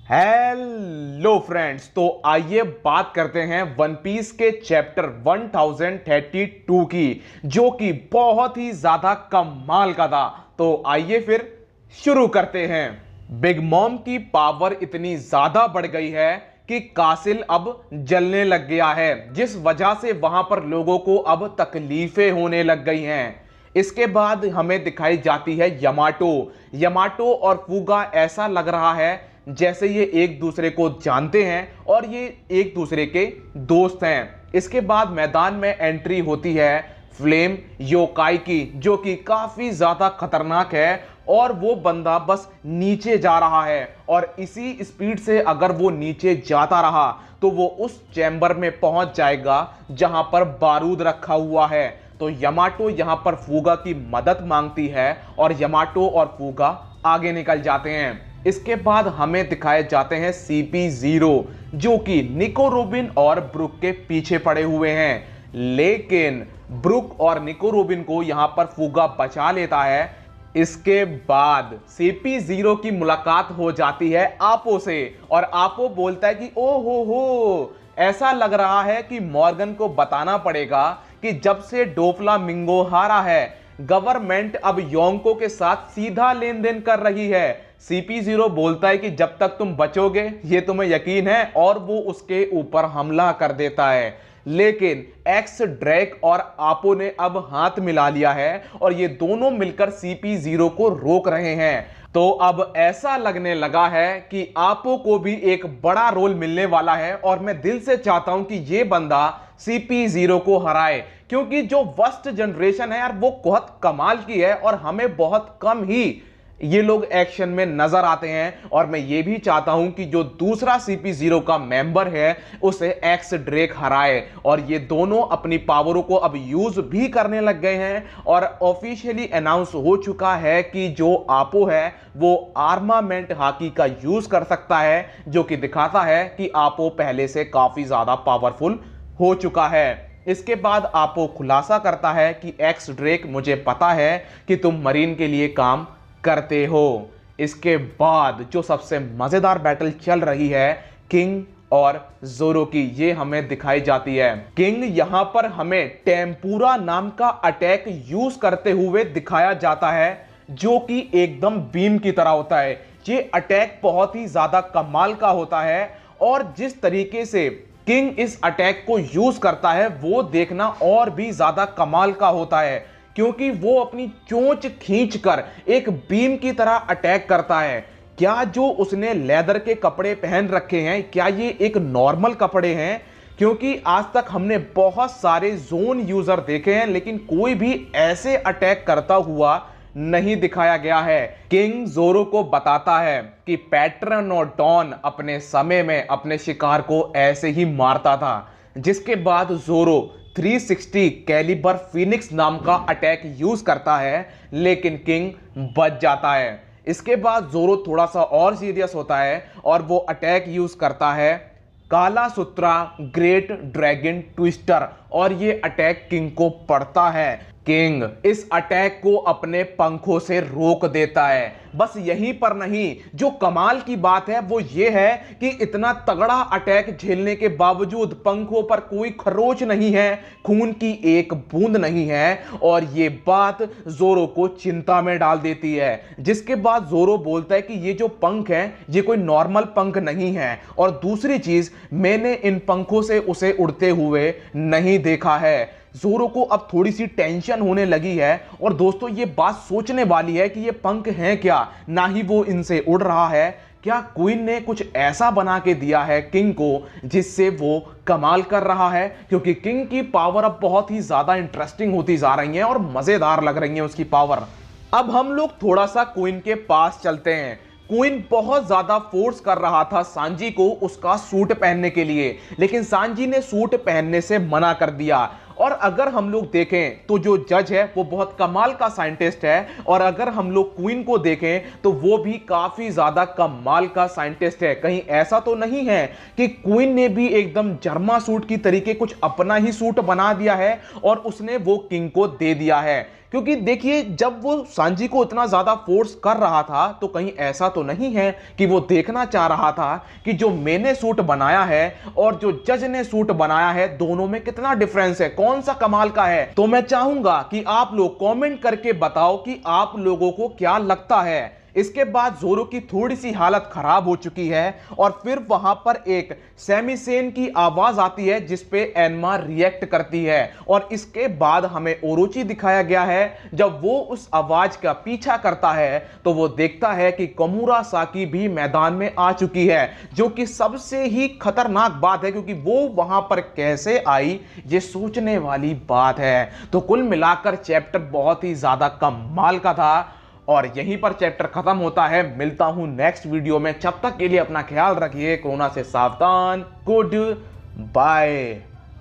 Hello friends, तो आइए बात करते हैं वन पीस के चैप्टर 1032 की, जो कि बहुत ही ज्यादा कमाल का था। तो आइए फिर शुरू करते हैं। बिग मॉम की पावर इतनी ज्यादा बढ़ गई है कि कासिल अब जलने लग गया है, जिस वजह से वहां पर लोगों को अब तकलीफें होने लग गई हैं। इसके बाद हमें दिखाई जाती है यमाटो और फूगा। ऐसा लग रहा है जैसे ये एक दूसरे को जानते हैं और ये एक दूसरे के दोस्त हैं। इसके बाद मैदान में एंट्री होती है फ्लेम योकाई की, जो कि काफी ज्यादा खतरनाक है और वो बंदा बस नीचे जा रहा है और इसी स्पीड से अगर वो नीचे जाता रहा तो वो उस चैम्बर में पहुंच जाएगा जहां पर बारूद रखा हुआ है। तो यमाटो यहां पर फूगा की मदद मांगती है और यमाटो और फूगा आगे निकल जाते हैं। इसके बाद हमें दिखाए जाते हैं CP0, जो कि निको रोबिन और ब्रुक के पीछे पड़े हुए हैं, लेकिन ब्रुक और निको रोबिन को यहां पर फूगा बचा लेता है। इसके बाद CP0 की मुलाकात हो जाती है आपो से और आपो बोलता है कि ओ हो, ऐसा लग रहा है कि मॉर्गन को बताना पड़ेगा कि जब से डोफ्लामिंगो हारा है, गवर्नमेंट अब योंको के साथ सीधा लेन देन कर रही है। CP0 बोलता है कि जब तक तुम बचोगे ये तुम्हें यकीन है, और वो उसके ऊपर हमला कर देता है। लेकिन एक्स ड्रैक और आपो ने अब हाथ मिला लिया है और ये दोनों मिलकर CP0 को रोक रहे हैं। तो अब ऐसा लगने लगा है कि आपो को भी एक बड़ा रोल मिलने वाला है और मैं दिल से चाहता हूं कि ये बंदा CP0 को हराए, क्योंकि जो वर्स्ट जनरेशन है यार वो बहुत कमाल की है और हमें बहुत कम ही ये लोग एक्शन में नजर आते हैं। और मैं ये भी चाहता हूं कि जो दूसरा CP0 का मेंबर है उसे एक्स ड्रेक हराए। और ये दोनों अपनी पावरों को अब यूज भी करने लग गए हैं और ऑफिशियली अनाउंस हो चुका है कि जो आपो है वो आर्मामेंट हाकी का यूज कर सकता है, जो कि दिखाता है कि आपो पहले से काफी ज्यादा पावरफुल हो चुका है। इसके बाद आपो खुलासा करता है कि एक्स ड्रेक, मुझे पता है कि तुम मरीन के लिए काम करते हो। इसके बाद जो सबसे मजेदार बैटल चल रही है किंग और जोरो की, ये हमें दिखाई जाती है। किंग यहां पर हमें टेम्पुरा नाम का अटैक यूज करते हुए दिखाया जाता है, जो कि एकदम बीम की तरह होता है। ये अटैक बहुत ही ज्यादा कमाल का होता है और जिस तरीके से किंग इस अटैक को यूज करता है वो देखना और भी ज्यादा कमाल का होता है, क्योंकि वो अपनी चोंच खींचकर एक बीम की तरह अटैक करता है। क्या जो उसने लेदर के कपड़े पहन रखे हैं, क्या ये एक नॉर्मल कपड़े हैं? क्योंकि आज तक हमने बहुत सारे जोन यूजर देखे हैं, लेकिन कोई भी ऐसे अटैक करता हुआ नहीं दिखाया गया है। किंग जोरो को बताता है कि पैट्रोनोडॉन अपने समय में अपने शिकार को ऐसे ही मारता था, जिसके बाद जोरो 360 कैलिबर फिनिक्स नाम का अटैक यूज करता है, लेकिन किंग बच जाता है। इसके बाद जोरो थोड़ा सा और सीरियस होता है और वो अटैक यूज करता है काला सूत्रा ग्रेट ड्रैगन ट्विस्टर, और ये अटैक किंग को पड़ता है। किंग इस अटैक को अपने पंखों से रोक देता है। बस यहीं पर नहीं, जो कमाल की बात है वो ये है कि इतना तगड़ा अटैक झेलने के बावजूद पंखों पर कोई खरोच नहीं है, खून की एक बूंद नहीं है, और ये बात जोरो को चिंता में डाल देती है। जिसके बाद जोरो बोलता है कि ये जो पंख हैं ये कोई नॉर्मल पंख नहीं है, और दूसरी चीज, मैंने इन पंखों से उसे उड़ते हुए नहीं देखा है। जोरो को अब थोड़ी सी टेंशन होने लगी है और दोस्तों ये बात सोचने वाली है कि ये पंख हैं क्या, ना ही वो इनसे उड़ रहा है। क्या क्वीन ने कुछ ऐसा बना के दिया है किंग को जिससे वो कमाल कर रहा है? क्योंकि किंग की पावर अब बहुत ही ज्यादा इंटरेस्टिंग होती जा रही है और मजेदार लग रही है उसकी पावर। अब हम लोग थोड़ा सा क्वीन के पास चलते हैं। क्वीन बहुत ज्यादा फोर्स कर रहा था सांजी को उसका सूट पहनने के लिए, लेकिन सांजी ने सूट पहनने से मना कर दिया और अगर हम लोग देखें तो जो जज है वो बहुत कमाल का साइंटिस्ट है, और अगर हम लोग क्वीन को देखें तो वो भी काफी ज्यादा कमाल का साइंटिस्ट है। कहीं ऐसा तो नहीं है कि क्वीन ने भी एकदम जर्मा सूट की तरीके कुछ अपना ही सूट बना दिया है और उसने वो किंग को दे दिया है। क्योंकि देखिए, जब वो सांजी को इतना ज्यादा फोर्स कर रहा था तो कहीं ऐसा तो नहीं है कि वो देखना चाह रहा था कि जो मैंने सूट बनाया है और जो जज ने सूट बनाया है दोनों में कितना डिफरेंस है, कौन सा कमाल का है। तो मैं चाहूंगा कि आप लोग कमेंट करके बताओ कि आप लोगों को क्या लगता है। इसके बाद जोरो की थोड़ी सी हालत खराब हो चुकी है और फिर वहां पर एक सैमिसेन की आवाज आती है जिस पे एनमा रिएक्ट करती है, और इसके बाद हमें ओरोची दिखाया गया है। जब वो उस आवाज का पीछा करता है तो वो देखता है कि कोमुरा साकी भी मैदान में आ चुकी है, जो कि सबसे ही खतरनाक बात है क्योंकि वो वहां पर कैसे आई ये सोचने वाली बात है। तो कुल मिलाकर चैप्टर बहुत ही ज्यादा कमाल का था और यहीं पर चैप्टर खत्म होता है। मिलता हूं नेक्स्ट वीडियो में, तब तक के लिए अपना ख्याल रखिए, कोरोना से सावधान, गुड बाय।